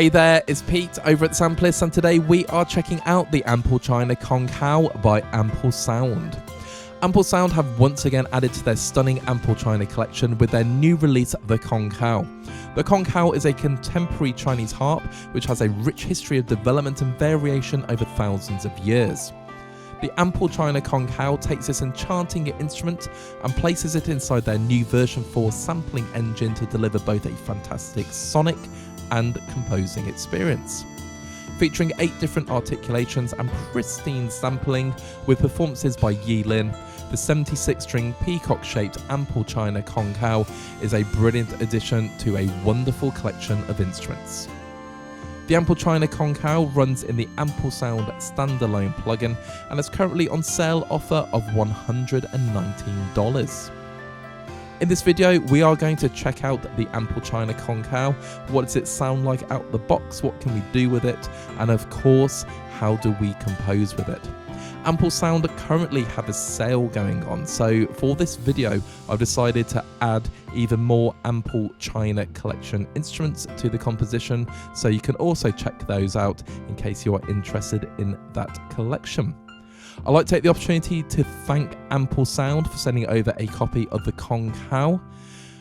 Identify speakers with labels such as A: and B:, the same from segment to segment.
A: Hey there, it's Pete over at Sampleist, and today we are checking out the Ample China Konghou by Ample Sound. Ample Sound have once again added to their stunning Ample China collection with their new release, the Konghou. The Konghou is a contemporary Chinese harp which has a rich history of development and variation over thousands of years. The Ample China Konghou takes this enchanting instrument and places it inside their new version 4 sampling engine to deliver both a fantastic sonic and composing experience. Featuring 8 different articulations and pristine sampling with performances by Ye Lin, the 76-string peacock-shaped Ample China Konghou is a brilliant addition to a wonderful collection of instruments. The Ample China Konghou runs in the Ample Sound standalone plugin and is currently on sale offer of $119. In this video, we are going to check out the Ample China Konghou. What does it sound like out the box? What can we do with it? And of course, how do we compose with it? Ample Sound currently have a sale going on, so for this video I've decided to add even more Ample China collection instruments to the composition, so you can also check those out in case you are interested in that collection. I'd like to take the opportunity to thank Ample Sound for sending over a copy of the Konghou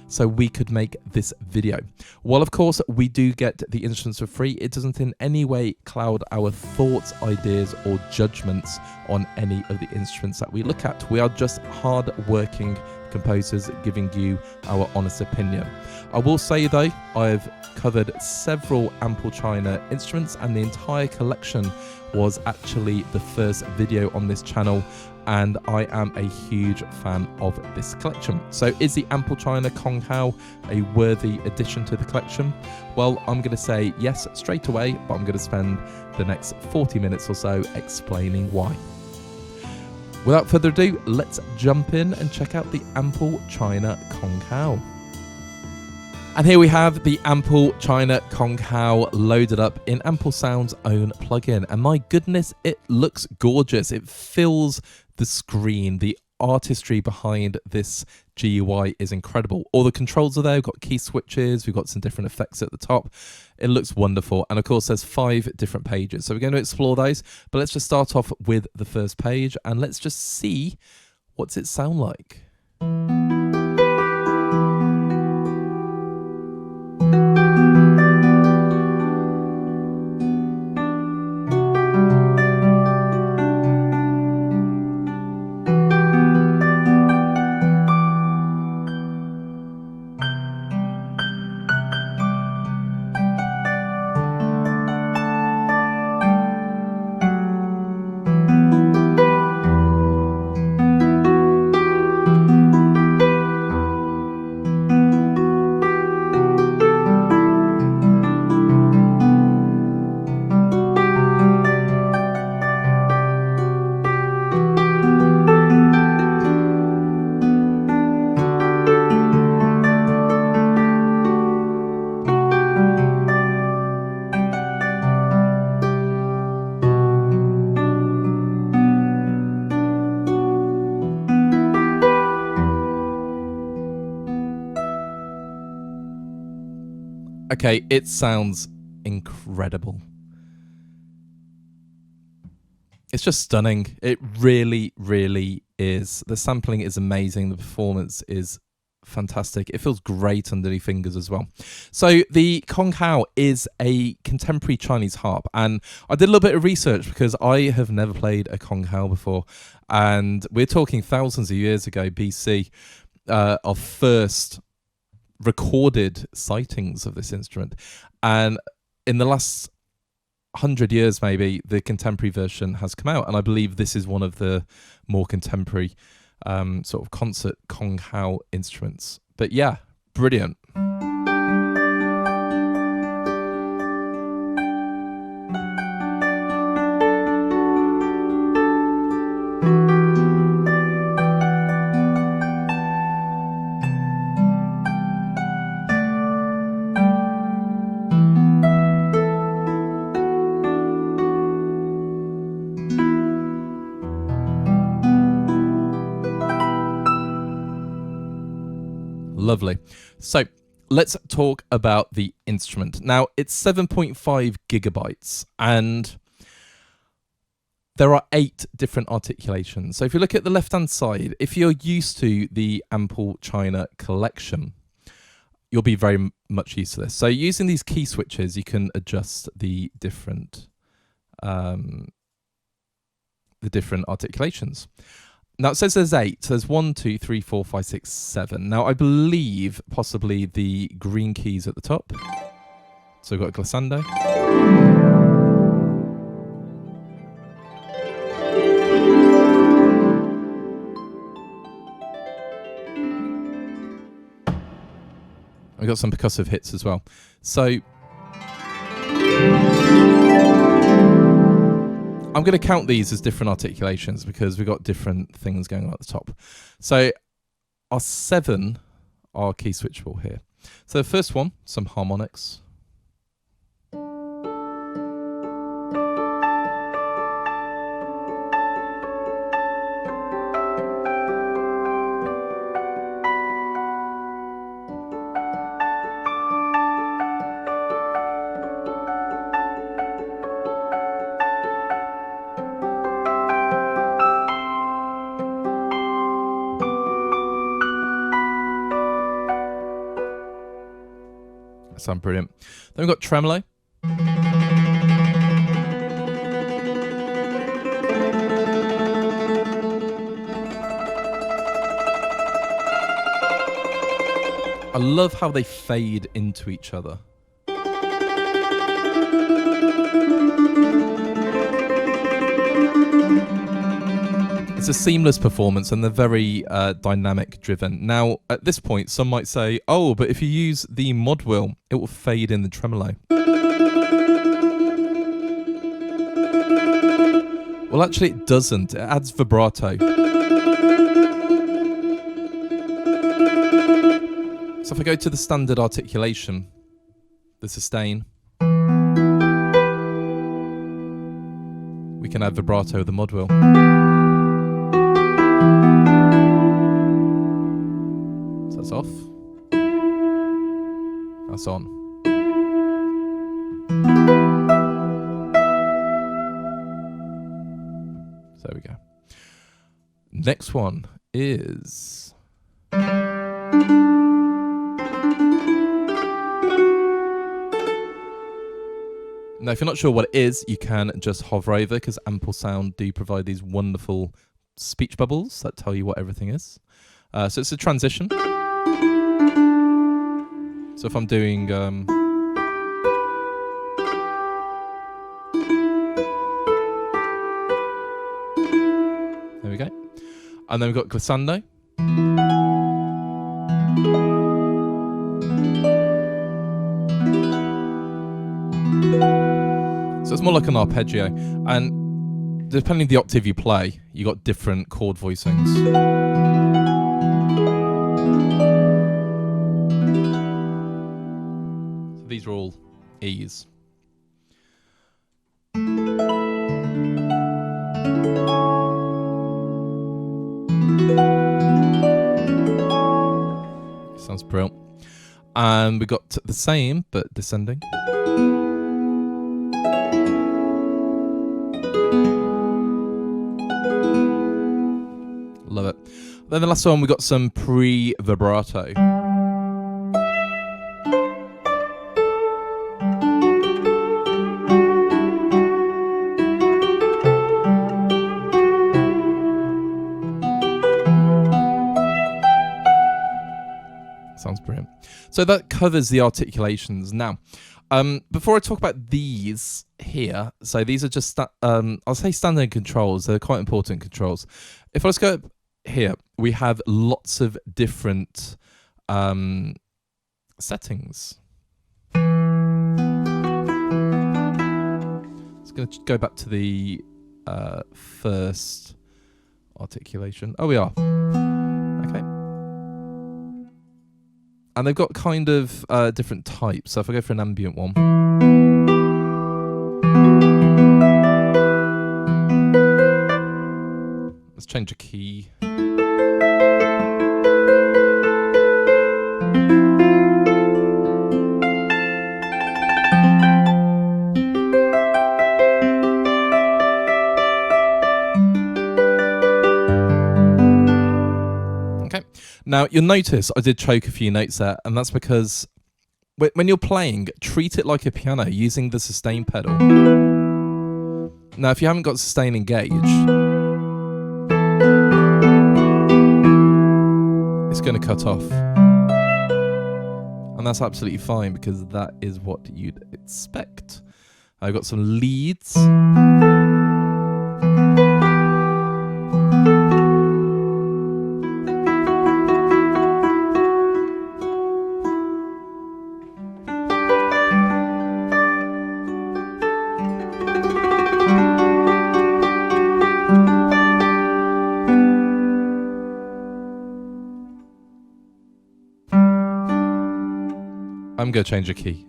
A: so we could make this video. While of course we do get the instruments for free, it doesn't in any way cloud our thoughts, ideas or judgments on any of the instruments that we look at. We are just hard-working composers giving you our honest opinion. I will say though, I've covered several Ample China instruments and the entire collection was actually the first video on this channel, and I am a huge fan of this collection. So is the Ample China Konghou a worthy addition to the collection? Well, I'm going to say yes straight away, but I'm going to spend the next 40 minutes or so explaining why. Without further ado, let's jump in and check out the Ample China Konghou. And here we have the Ample China Konghou loaded up in Ample Sound's own plugin. And my goodness, it looks gorgeous. It fills the screen. The artistry behind this GUI is incredible. All the controls are there. We've got key switches. We've got some different effects at the top. It looks wonderful. And of course, there's 5 different pages. So we're going to explore those. But let's just start off with the first page and let's just see what's it sound like. Okay, it sounds incredible. It's just stunning. It really, really is. The sampling is amazing. The performance is fantastic. It feels great under the fingers as well. So the Konghou is a contemporary Chinese harp, and I did a little bit of research because I have never played a Konghou before, and we're talking thousands of years ago, BC, of first recorded sightings of this instrument, and in the last 100 years maybe the contemporary version has come out, and I believe this is one of the more contemporary sort of concert Konghou instruments. But yeah, brilliant. Lovely. So let's talk about the instrument. Now, it's 7.5 gigabytes, and there are 8 different articulations. So if you look at the left-hand side, if you're used to the Ample China collection, you'll be very much used to this. So using these key switches, you can adjust the different articulations. Now it says there's 8. So there's 1, 2, 3, 4, 5, 6, 7. Now I believe possibly the green keys at the top. So we've got glissando. We've got some percussive hits as well. So I'm going to count these as different articulations because we've got different things going on at the top. So our 7 are key switchable here. So the first one, some harmonics. Sound brilliant. Then we've got tremolo. I love how they fade into each other. It's a seamless performance and they're very dynamic driven. Now, at this point, some might say, oh, but if you use the mod wheel, it will fade in the tremolo. Well, actually, it doesn't. It adds vibrato. So if I go to the standard articulation, the sustain, we can add vibrato with the mod wheel. So that's off. That's on. So there we go. Next one is... Now, if you're not sure what it is, you can just hover over because Ample Sound do provide these wonderful speech bubbles that tell you what everything is. So it's a transition. So if I'm doing... there we go. And then we've got glissando. So it's more like an arpeggio, and depending on the octave you play, you got different chord voicings. So these are all E's. Sounds brilliant. And we got the same, but descending. Love it. Then the last one, we got some pre-vibrato. Sounds brilliant. So that covers the articulations. Now, before I talk about these here, so these are just, I'll say standard controls. They're quite important controls. If I just go up here, we have lots of different settings. Just going to go back to the first articulation. Oh, we are. Okay. And they've got kind of different types. So if I go for an ambient one. Let's change a key. Now, you'll notice I did choke a few notes there, and that's because when you're playing, treat it like a piano using the sustain pedal. Now, if you haven't got sustain engaged, it's going to cut off. And that's absolutely fine because that is what you'd expect. I've got some leads. I'm going to change a key.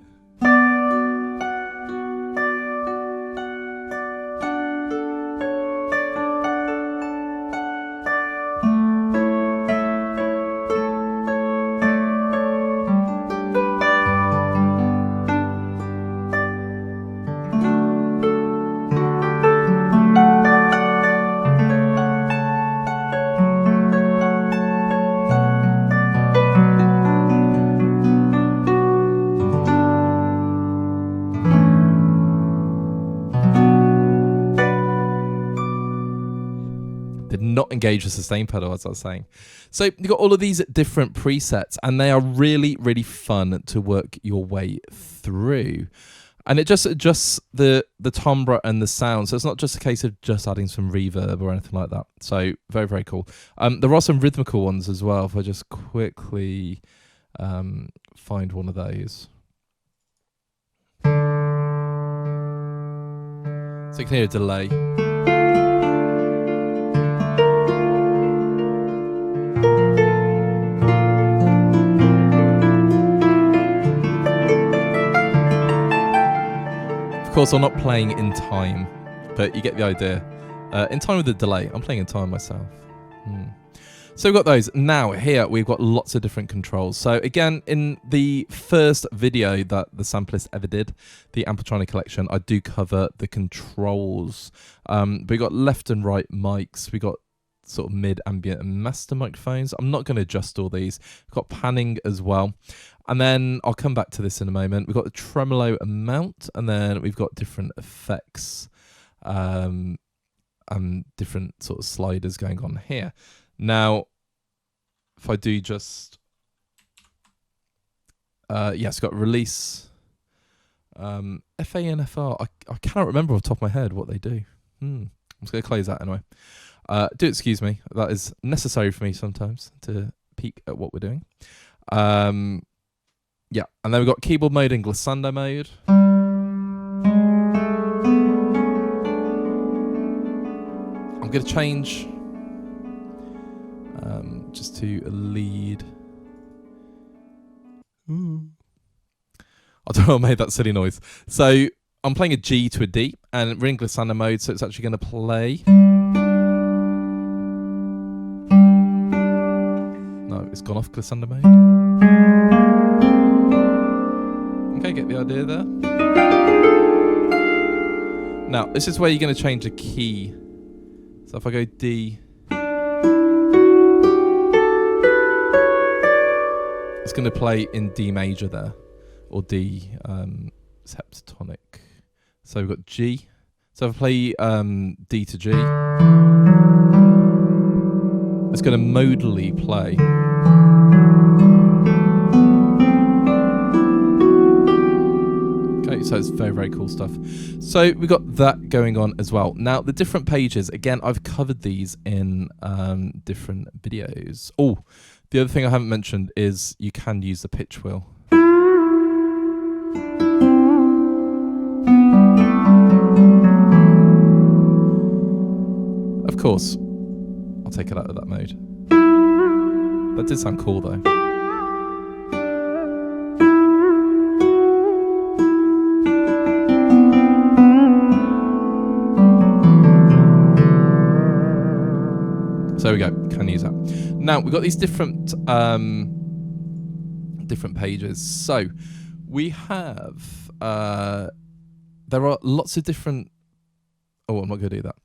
A: Not engage the sustain pedal, as I was saying. So you've got all of these different presets, and they are really, really fun to work your way through. And it just adjusts the timbre and the sound. So it's not just a case of just adding some reverb or anything like that. So very, very cool. There are some rhythmical ones as well. If I just quickly find one of those. So you can hear a delay. Of course, I'm not playing in time, but you get the idea. In time with the delay. I'm playing in time myself. So we've got those. Now here we've got lots of different controls. So again, in the first video that the Sampleist ever did, the Ample China collection, I do cover the controls. We got left and right mics. We got sort of mid, ambient, and master microphones. I'm not going to adjust all these. We've got panning as well. And then I'll come back to this in a moment. We've got the tremolo amount, and then we've got different effects and different sort of sliders going on here. Now, if I do just, it's got release, FA and FR. I cannot remember off the top of my head what they do. I'm just going to close that anyway. Do excuse me. That is necessary for me sometimes to peek at what we're doing. Yeah, and then we've got keyboard mode and glissando mode. I'm going to change just to a lead. I don't know, I made that silly noise. So I'm playing a G to a D, and we're in glissando mode, so it's actually going to play. No, it's gone off glissando mode. Okay, get the idea there. Now, this is where you're going to change the key. So if I go D, it's going to play in D major there, or D septatonic. So we've got G. So if I play D to G, it's going to modally play. Okay, so it's very, very cool stuff. So we've got that going on as well. Now, the different pages, again, I've covered these in different videos. Oh, the other thing I haven't mentioned is you can use the pitch wheel. Of course, I'll take it out of that mode. That did sound cool though. So there we go, can use that. Now we've got these different pages. So we have there are lots of different. Oh, I'm not going to do that.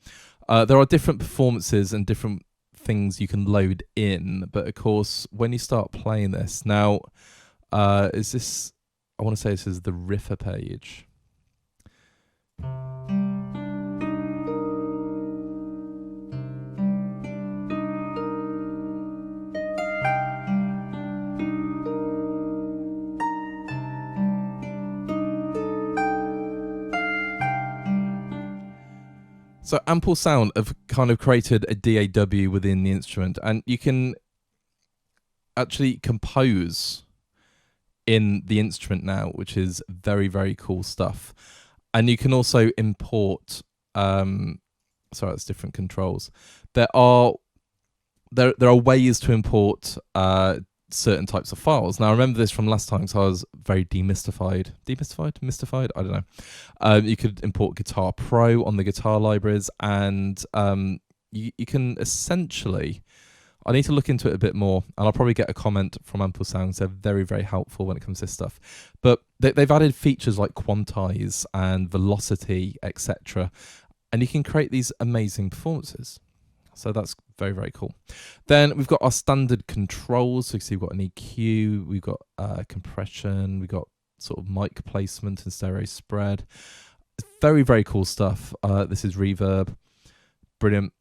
A: There are different performances and different things you can load in, but of course, when you start playing this now, is this? I want to say this is the Riffer page. So Ample Sound have kind of created a DAW within the instrument, and you can actually compose in the instrument now, which is very, very cool stuff. And you can also import, sorry, that's different controls. There are ways to import certain types of files. Now, I remember this from last time because I was very mystified. I don't know. You could import Guitar Pro on the guitar libraries, and you can essentially, I need to look into it a bit more, and I'll probably get a comment from Ample Sounds. They're very, very helpful when it comes to this stuff. But they've added features like quantize and velocity, etc. And you can create these amazing performances. So that's very, very cool. Then we've got our standard controls. So you can see we've got an EQ, we've got compression, we've got sort of mic placement and stereo spread. It's very, very cool stuff. This is reverb. Brilliant.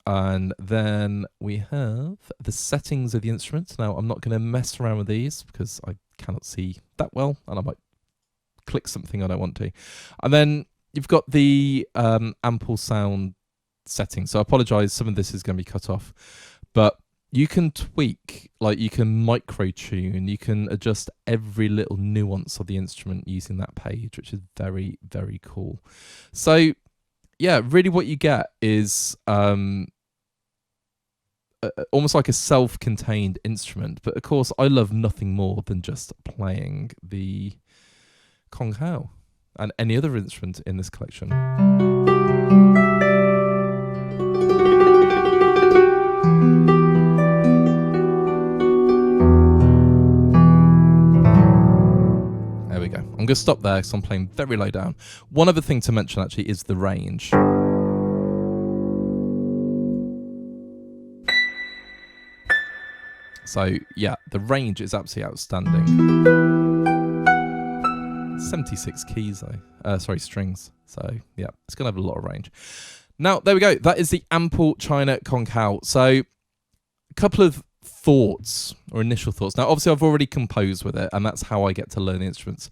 A: And then we have the settings of the instruments. Now, I'm not going to mess around with these because I cannot see that well, and I might click something I don't want to. And then you've got the Ample Sound settings. So I apologize, some of this is going to be cut off, but you can tweak, like you can micro tune, you can adjust every little nuance of the instrument using that page, which is very, very cool. So yeah, really what you get is almost like a self-contained instrument. But of course, I love nothing more than just playing the Konghou and any other instrument in this collection. I'm going to stop there because I'm playing very low down. One other thing to mention actually is the range. So yeah, the range is absolutely outstanding. 76 keys though, sorry, strings. So yeah, it's going to have a lot of range. Now, there we go. That is the Ample China Konghou. So a couple of thoughts or initial thoughts. Now, obviously I've already composed with it, and that's how I get to learn the instruments.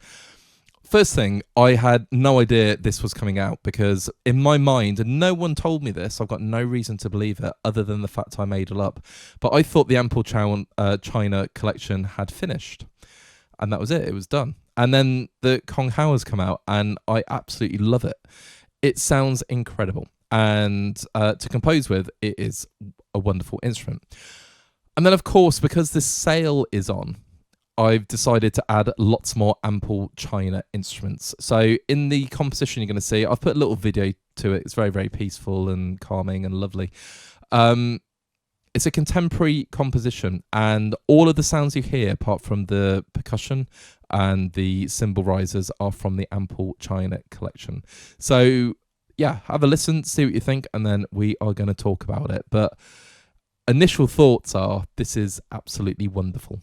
A: First thing, I had no idea this was coming out because in my mind, and no one told me this, I've got no reason to believe it other than the fact I made it up, but I thought the Ample China collection had finished, and that was it. It was done. And then the Konghou has come out, and I absolutely love it. It sounds incredible, and to compose with, it is a wonderful instrument. And then, of course, because this sale is on, I've decided to add lots more Ample China instruments. So in the composition you're going to see, I've put a little video to it. It's very, very peaceful and calming and lovely. It's a contemporary composition, and all of the sounds you hear, apart from the percussion and the cymbal risers, are from the Ample China collection. So yeah, have a listen, see what you think, and then we are going to talk about it. But initial thoughts are, this is absolutely wonderful.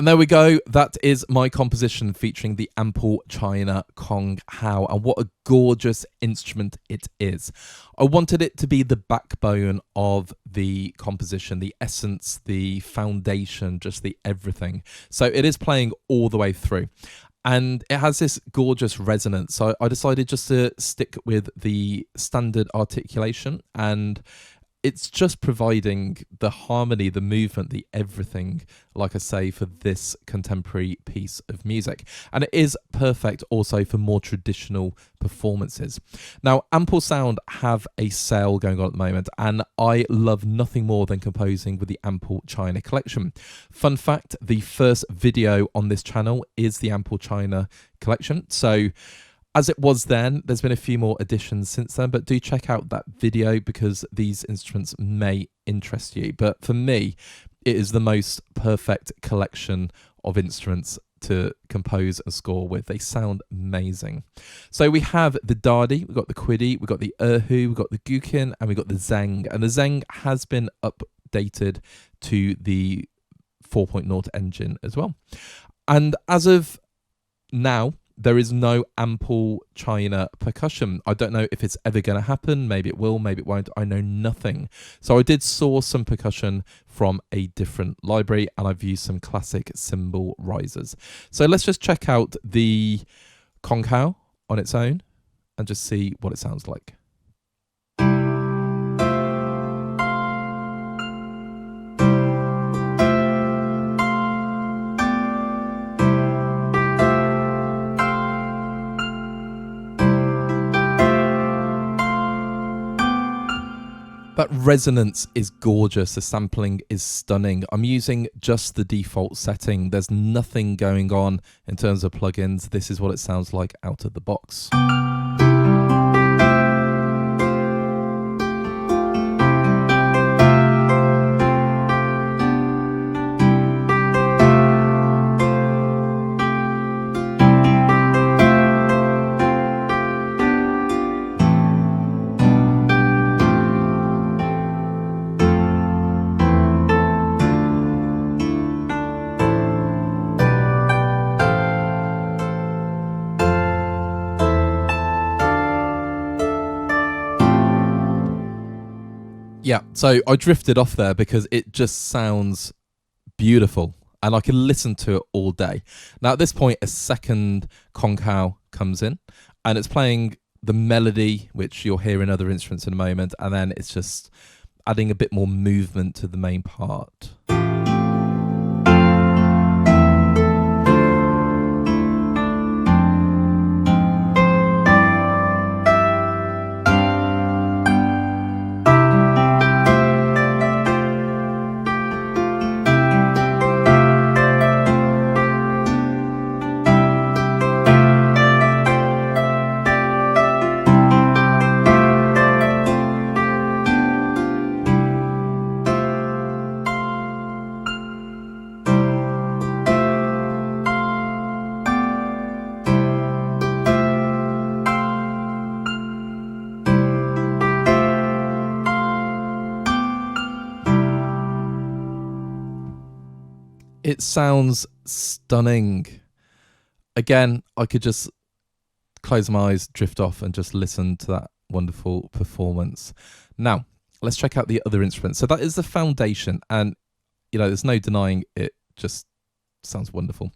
A: And there we go. That is my composition featuring the Ample China Konghou. And what a gorgeous instrument it is. I wanted it to be the backbone of the composition, the essence, the foundation, just the everything. So it is playing all the way through. And it has this gorgeous resonance. So I decided just to stick with the standard articulation, and it's just providing the harmony, the movement, the everything, like I say, for this contemporary piece of music. And it is perfect also for more traditional performances. Now, Ample Sound have a sale going on at the moment, and I love nothing more than composing with the Ample China collection. Fun fact, the first video on this channel is the Ample China collection. So as it was then, there's been a few more additions since then, but do check out that video because these instruments may interest you. But for me, it is the most perfect collection of instruments to compose and score with. They sound amazing. So we have the Dadi, we've got the Quiddy, we've got the Erhu, we've got the Gukin, and we've got the Zeng. And the Zeng has been updated to the 4.0 engine as well. And as of now, there is no Ample China percussion. I don't know if it's ever going to happen. Maybe it will, maybe it won't. I know nothing. So I did source some percussion from a different library, and I've used some classic cymbal risers. So let's just check out the Konghou on its own and just see what it sounds like. That resonance is gorgeous. The sampling is stunning. I'm using just the default setting. There's nothing going on in terms of plugins. This is what it sounds like out of the box. Yeah, so I drifted off there because it just sounds beautiful and I can listen to it all day. Now at this point, a second Konghou comes in and it's playing the melody, which you'll hear in other instruments in a moment, and then it's just adding a bit more movement to the main part. It sounds stunning. Again, I could just close my eyes, drift off, and just listen to that wonderful performance. Now, let's check out the other instruments. So that is the foundation, and you know, there's no denying it just sounds wonderful.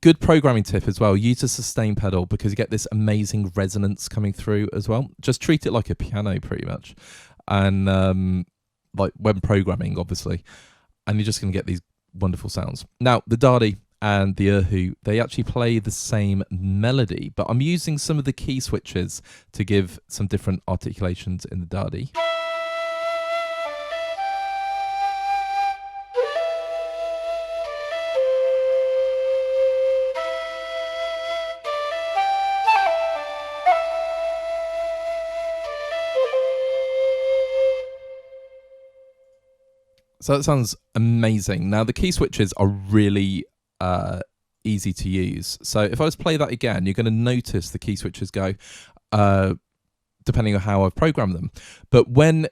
A: Good programming tip as well, use a sustain pedal because you get this amazing resonance coming through as well. Just treat it like a piano pretty much, and like when programming obviously, and you're just going to get these wonderful sounds. Now the Dadi and the Erhu, they actually play the same melody, but I'm using some of the key switches to give some different articulations in the Dadi. So that sounds amazing. Now the key switches are really easy to use. So if I just play that again, you're going to notice the key switches go, depending on how I've programmed them. But when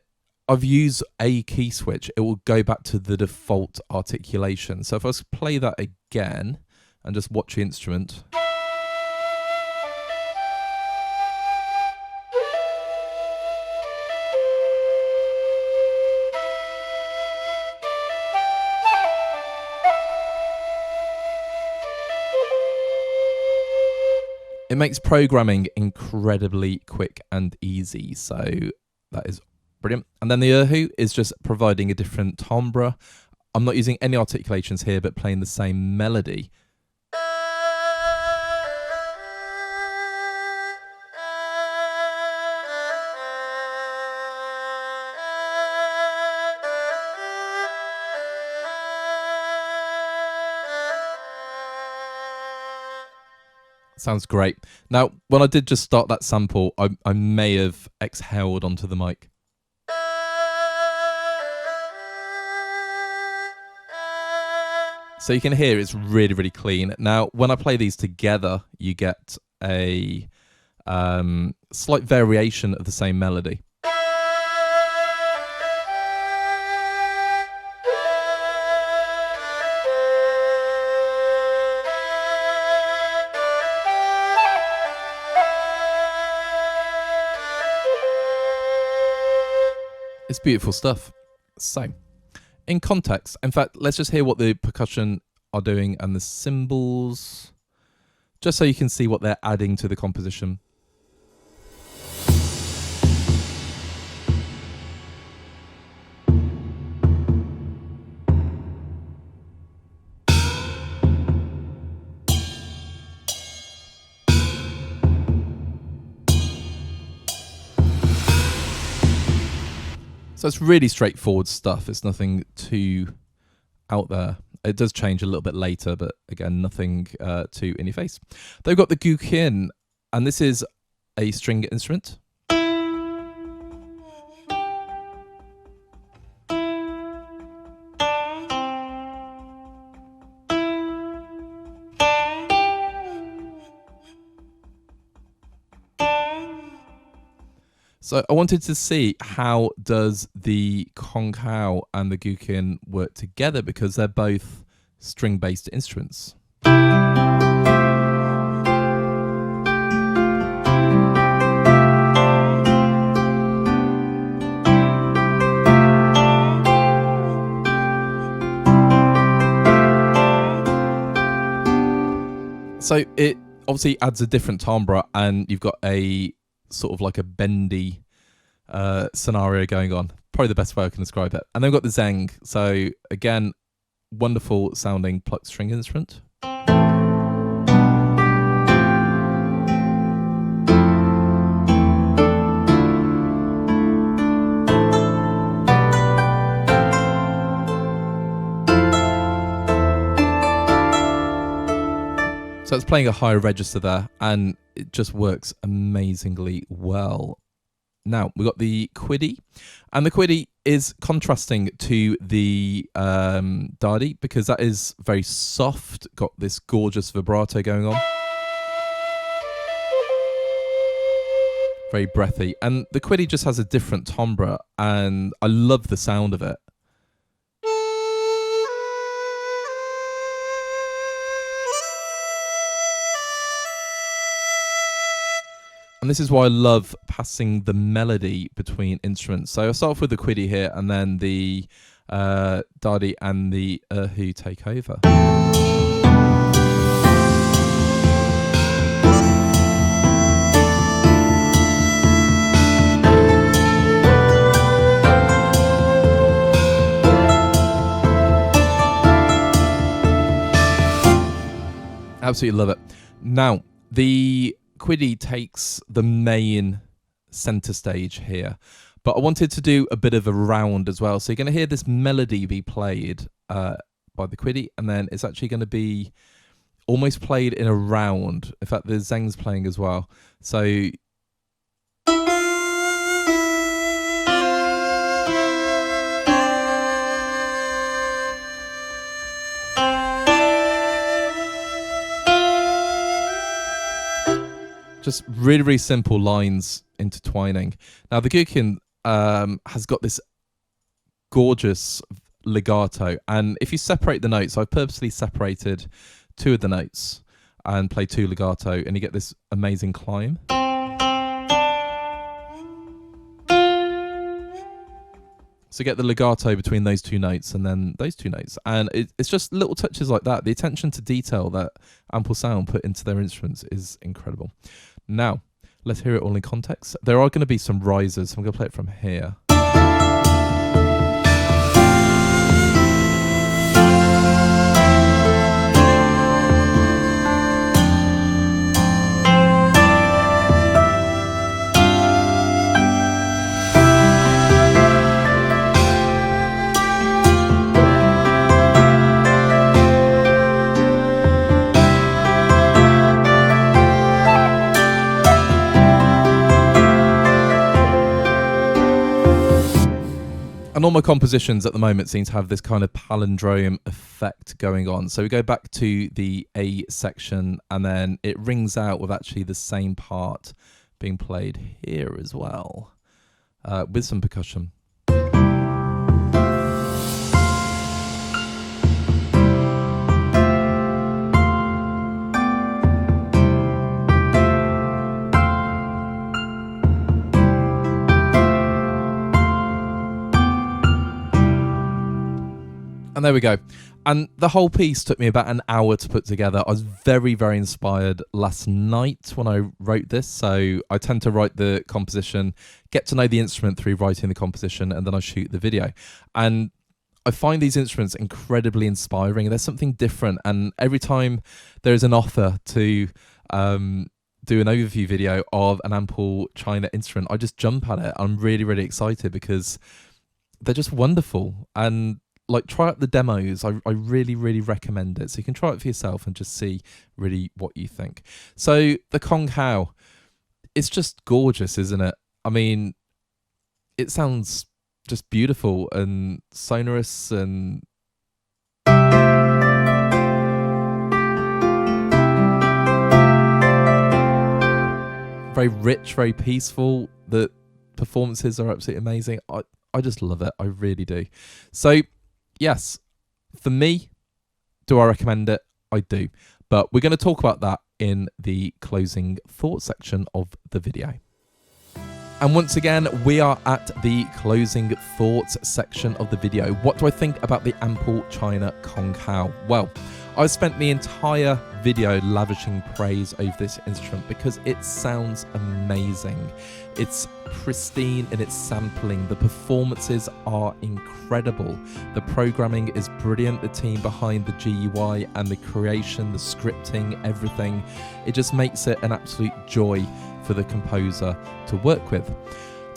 A: I've used a key switch, it will go back to the default articulation. So if I was to play that again and just watch the instrument. It makes programming incredibly quick and easy, so that is brilliant. And then the erhu is just providing a different timbre. I'm not using any articulations here, but playing the same melody. Sounds great. Now, when I did just start that sample, I may have exhaled onto the mic. So you can hear it's really, really clean. Now, when I play these together, you get a slight variation of the same melody. It's beautiful stuff. So, in context, in fact, let's just hear what the percussion are doing and the cymbals, just so you can see what they're adding to the composition. So it's really straightforward stuff. It's nothing too out there. It does change a little bit later, but again, nothing too in your face. They've got the guqin, and this is a string instrument. So I wanted to see how does the Konghou and the guqin work together, because they're both string-based instruments. So it obviously adds a different timbre, and you've got a sort of like a bendy scenario going on. Probably the best way I can describe it. And then we've got the zeng. So again, wonderful sounding plucked string instrument. So it's playing a higher register there, and it just works amazingly well. Now, we've got the quiddy, and the quiddy is contrasting to the dadi, because that is very soft, got this gorgeous vibrato going on. Very breathy. And the quiddy just has a different timbre, and I love the sound of it. And this is why I love passing the melody between instruments. So I'll start off with the quiddy here, and then the dadi and the erhu take over. Absolutely love it. Now, the quiddy takes the main center stage here, but I wanted to do a bit of a round as well. So you're going to hear this melody be played by the quiddy, and then it's actually going to be almost played in a round. In fact, the zeng's playing as well. So just really, really simple lines intertwining. Now, the guqin has got this gorgeous legato. And if you separate the notes, I've purposely separated 2 of the notes and play 2 legato, and you get this amazing climb. So get the legato between those 2 notes and then those 2 notes. And it's just little touches like that. The attention to detail that Ample Sound put into their instruments is incredible. Now, let's hear it all in context. There are going to be some risers. So I'm going to play it from here. And all my compositions at the moment seem to have this kind of palindrome effect going on. So we go back to the A section and then it rings out with actually the same part being played here as well, with some percussion. And there we go. And the whole piece took me about an hour to put together. I was very, very inspired last night when I wrote this. So I tend to write the composition, get to know the instrument through writing the composition, and then I shoot the video. And I find these instruments incredibly inspiring. There's something different. And every time there is an offer to do an overview video of an Ample China instrument, I just jump at it. I'm really, really excited because they're just wonderful. And like, try out the demos. I really, really recommend it. So you can try it for yourself and just see really what you think. So the Konghou, it's just gorgeous, isn't it? I mean, it sounds just beautiful and sonorous and very rich, very peaceful. The performances are absolutely amazing. I just love it. I really do. So yes, for me, do I recommend it? I do. But we're going to talk about that in the closing thoughts section of the video. And once again, we are at the closing thoughts section of the video. What do I think about the Ample China Konghou? Well, I spent the entire video lavishing praise over this instrument because it sounds amazing. It's pristine in its sampling. The performances are incredible. The programming is brilliant. The team behind the GUI and the creation, the scripting, everything. It just makes it an absolute joy for the composer to work with.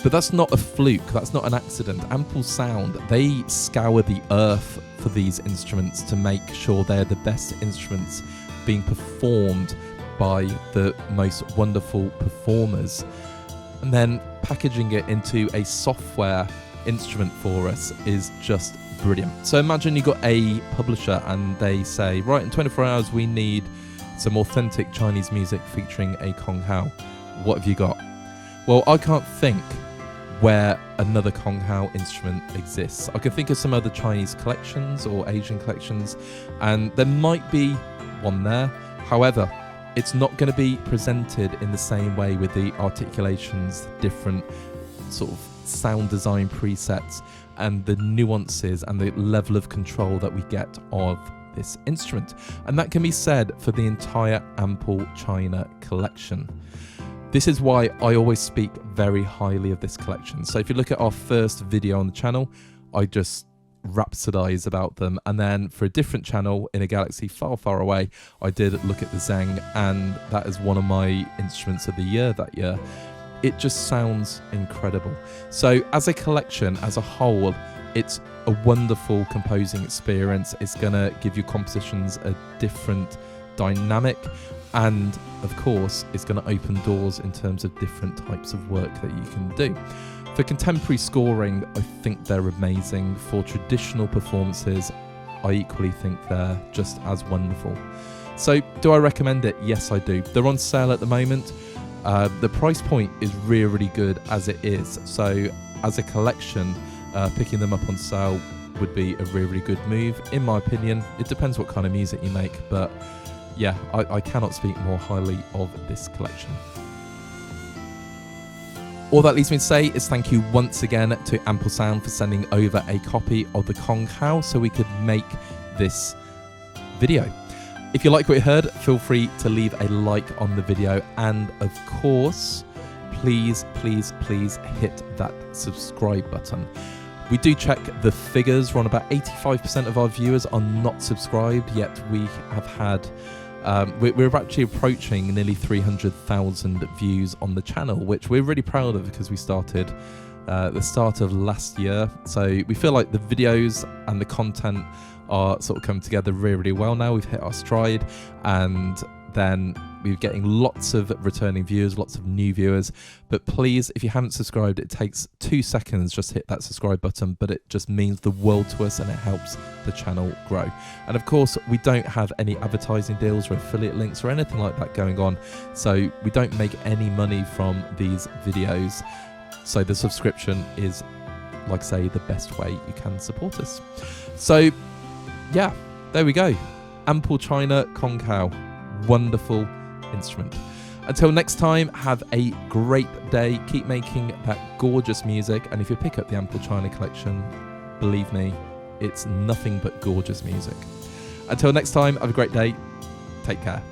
A: But that's not a fluke, that's not an accident. Ample Sound, they scour the earth for these instruments to make sure they're the best instruments being performed by the most wonderful performers. And then packaging it into a software instrument for us is just brilliant. So imagine you got a publisher and they say, right, in 24 hours we need some authentic Chinese music featuring a Konghou. What have you got? Well, I can't think where another Konghou instrument exists. I can think of some other Chinese collections or Asian collections, and there might be one there. However, it's not going to be presented in the same way with the articulations, different sort of sound design presets, and the nuances and the level of control that we get of this instrument. And that can be said for the entire Ample China collection. This is why I always speak very highly of this collection. So if you look at our first video on the channel, I just rhapsodize about them. And then for a different channel in a galaxy far, far away, I did look at the Zeng, and that is one of my instruments of the year that year. It just sounds incredible. So as a collection, as a whole, it's a wonderful composing experience. It's gonna give your compositions a different dynamic, and of course it's going to open doors in terms of different types of work that you can do. For contemporary scoring, I think they're amazing. For traditional performances, I equally think they're just as wonderful. So do I recommend it? Yes, I do. They're on sale at the moment. The price point is really, really good as it is. So as a collection, picking them up on sale would be a really, really good move, in my opinion. It depends what kind of music you make, but yeah, I cannot speak more highly of this collection. All that leaves me to say is thank you once again to Ample Sound for sending over a copy of the Konghou so we could make this video. If you like what you heard, feel free to leave a like on the video, and of course, please hit that subscribe button. We do check the figures. We're on about 85% of our viewers are not subscribed, yet we have had we're actually approaching nearly 300,000 views on the channel, which we're really proud of because we started the start of last year. So we feel like the videos and the content are sort of coming together really, really well now. We've hit our stride, and then we're getting lots of returning viewers, lots of new viewers. But please, if you haven't subscribed, it takes 2 seconds, just hit that subscribe button, but it just means the world to us and it helps the channel grow. And of course, we don't have any advertising deals or affiliate links or anything like that going on, so we don't make any money from these videos. So the subscription is, like I say, the best way you can support us. So yeah, there we go. Ample China Konghou. Wonderful instrument. Until next time, have a great day. Keep making that gorgeous music, and if you pick up the Ample China collection, believe me, it's nothing but gorgeous music. Until next time, have a great day. Take care.